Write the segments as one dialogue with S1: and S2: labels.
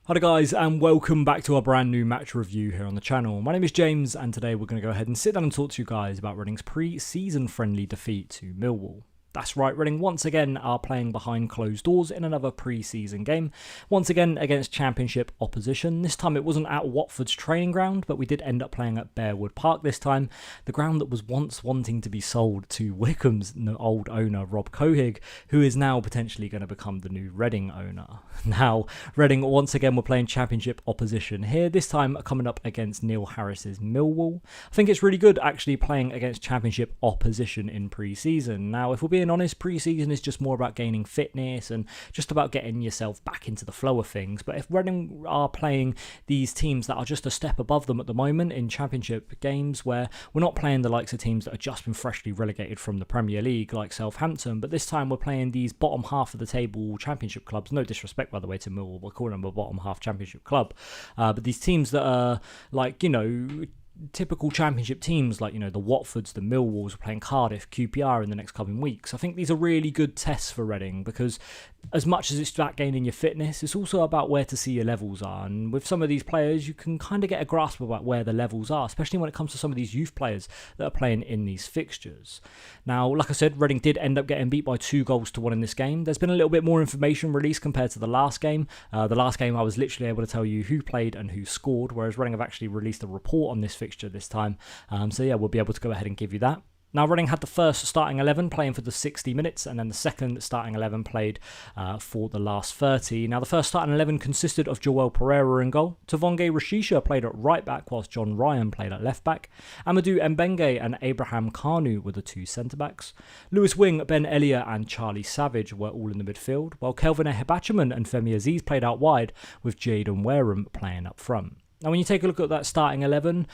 S1: Hi guys, and welcome back to our brand new match review here on the channel. My name is James, and today we're going to go ahead and sit down and talk to you guys about Reading's pre-season friendly defeat to Millwall. That's right, Reading once again are playing behind closed doors in another pre-season game, once again against Championship opposition. This time it wasn't at Watford's training ground, but we did end up playing at Bearwood Park this time, the ground that was once wanting to be sold to Wycombe's old owner Rob Cohig, who is now potentially going to become the new Reading owner. Now, Reading once again were playing Championship opposition here, this time coming up against Neil Harris's Millwall. I think it's really good actually playing against Championship opposition in pre-season. Now, if we're being honest, pre-season is just more about gaining fitness and just about getting yourself back into the flow of things. But if Reading are playing these teams that are just a step above them at the moment in Championship games, where we're not playing the likes of teams that have just been freshly relegated from the Premier League like Southampton, but this time we're playing these bottom half of the table Championship clubs. No disrespect, by the way, to Millwall, we're calling them a bottom half Championship club, but these teams that are like, typical Championship teams like, the Watfords, the Millwalls, playing Cardiff, QPR in the next coming weeks. I think these are really good tests for Reading, because as much as it's about gaining your fitness, it's also about where to see your levels are. And with some of these players, you can kind of get a grasp about where the levels are, especially when it comes to some of these youth players that are playing in these fixtures. Now, like I said, Reading did end up getting beat by 2-1 in this game. There's been a little bit more information released compared to the last game. The last game I was literally able to tell you who played and who scored, whereas Reading have actually released a report on this fixture this time. So yeah, we'll be able to go ahead and give you that. Now, Reading had the first starting 11 playing for the 60 minutes, and then the second starting 11 played for the last 30. Now, the first starting 11 consisted of Joel Pereira in goal. Tavonge Rashisha played at right back, whilst John Ryan played at left back. Amadou Mbenge and Abraham Kanu were the two centre backs. Lewis Wing, Ben Elliott and Charlie Savage were all in the midfield, while Kelvin Ehibhatiomhan and Femi Aziz played out wide, with Jaden Wareham playing up front. Now, when you take a look at that starting 11,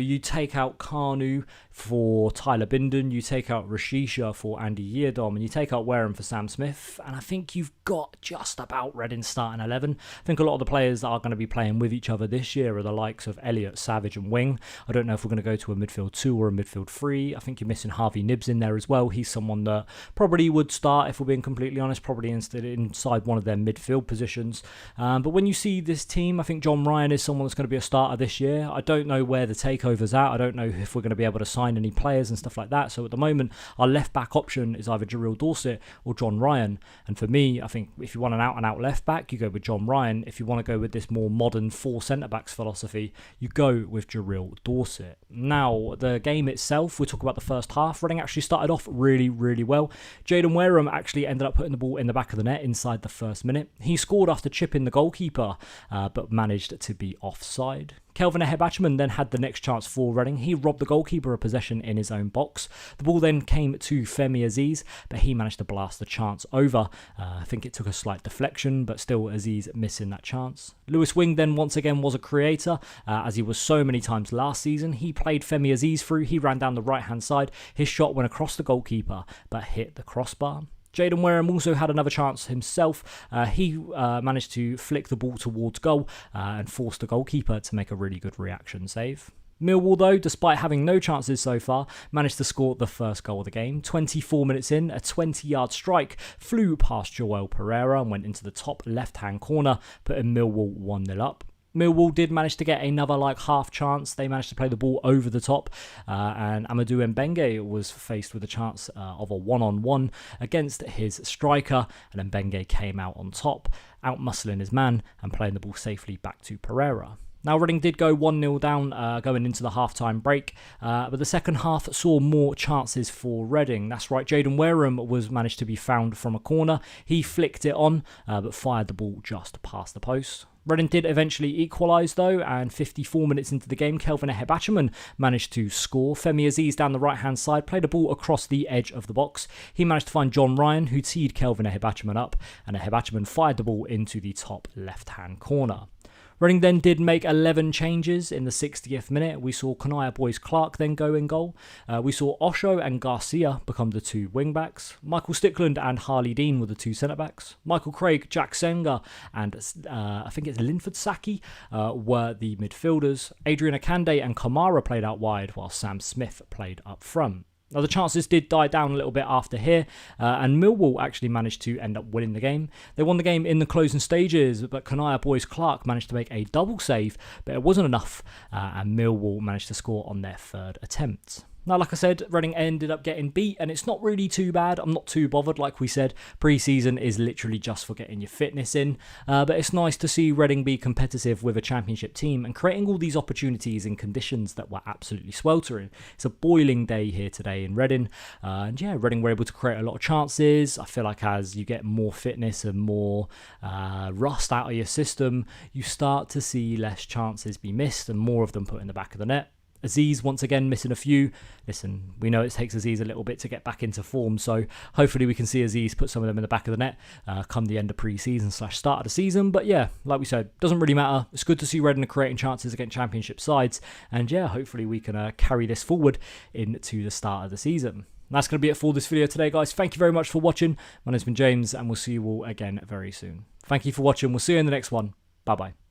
S1: you take out Kanu for Tyler Bindon, you take out Rashisha for Andy Yiadom, and you take out Wareham for Sam Smith, and I think you've got just about Reading's starting 11. I think a lot of the players that are going to be playing with each other this year are the likes of Elliott, Savage and Wing. I don't know if we're going to go to a midfield 2 or a midfield 3. I think you're missing Harvey Nibbs in there as well. He's someone that probably would start, if we're being completely honest, probably inside one of their midfield positions. But when you see this team, I think John Ryan is someone that's going to be a starter this year. I don't know where the takeover's at. I don't know if we're going to be able to sign any players and stuff like that. So at the moment, our left back option is either Jarrell Dorset or John Ryan. And for me, I think if you want an out-and-out left back, you go with John Ryan. If you want to go with this more modern 4 centre-backs philosophy, you go with Jarrell Dorset. Now, the game itself, we'll talk about the first half. Reading actually started off really, really well. Jaden Wareham actually ended up putting the ball in the back of the net inside the first minute. He scored after chipping the goalkeeper, but managed to be offside. Kelvin Ehibhatiomhan then had the next chance for Reading. He robbed the goalkeeper of possession in his own box. The ball then came to Femi Aziz, but he managed to blast the chance over. I think it took a slight deflection, but still Aziz missing that chance. Lewis Wing then once again was a creator, as he was so many times last season. He played Femi Aziz through. He ran down the right-hand side. His shot went across the goalkeeper, but hit the crossbar. Jaden Wareham also had another chance himself. He managed to flick the ball towards goal and force the goalkeeper to make a really good reaction save. Millwall, though, despite having no chances so far, managed to score the first goal of the game. 24 minutes in, a 20-yard strike flew past Joel Pereira and went into the top left-hand corner, putting Millwall 1-0 up. Millwall did manage to get another half chance. They managed to play the ball over the top, and Amadou Mbenge was faced with a chance of a one-on-one against his striker, and Mbenge came out on top, out-muscling his man and playing the ball safely back to Pereira. Now, Reading did go 1-0 down going into the half-time break, but the second half saw more chances for Reading. That's right, Jaden Wareham was managed to be found from a corner. He flicked it on, but fired the ball just past the post. Reading did eventually equalise though, and 54 minutes into the game, Kelvin Ehibhatiomhan managed to score. Femi Aziz down the right-hand side played a ball across the edge of the box. He managed to find John Ryan, who teed Kelvin Ehibhatiomhan up, and Ehibhatiomhan fired the ball into the top left-hand corner. Reading then did make 11 changes in the 60th minute. We saw Kanaya Boyce-Clark then go in goal. We saw Osho and Garcia become the 2 wing-backs. Michael Stickland and Harley Dean were the 2 centre-backs. Michael Craig, Jack Senga and I think it's Linford Saki were the midfielders. Adrian Akande and Kamara played out wide, while Sam Smith played up front. Now, the chances did die down a little bit after here, and Millwall actually managed to end up winning the game. They won the game in the closing stages, but Kanaya Boys Clark managed to make a double save, but it wasn't enough, and Millwall managed to score on their third attempt. Now, like I said, Reading ended up getting beat, and it's not really too bad. I'm not too bothered. Like we said, pre-season is literally just for getting your fitness in. But it's nice to see Reading be competitive with a championship team and creating all these opportunities in conditions that were absolutely sweltering. It's a boiling day here today in Reading. And yeah, Reading were able to create a lot of chances. I feel like as you get more fitness and more rust out of your system, you start to see less chances be missed and more of them put in the back of the net. Aziz once again missing a few. Listen, we know it takes Aziz a little bit to get back into form, so hopefully we can see Aziz put some of them in the back of the net come the end of pre-season / start of the season. But yeah, like we said, doesn't really matter. It's good to see Reading creating chances against championship sides, and yeah, hopefully we can carry this forward into the start of the season. That's going to be it for this video today, guys. Thank you very much for watching. My name's been James, and we'll see you all again very soon. Thank you for watching. We'll see you in the next one. Bye-bye.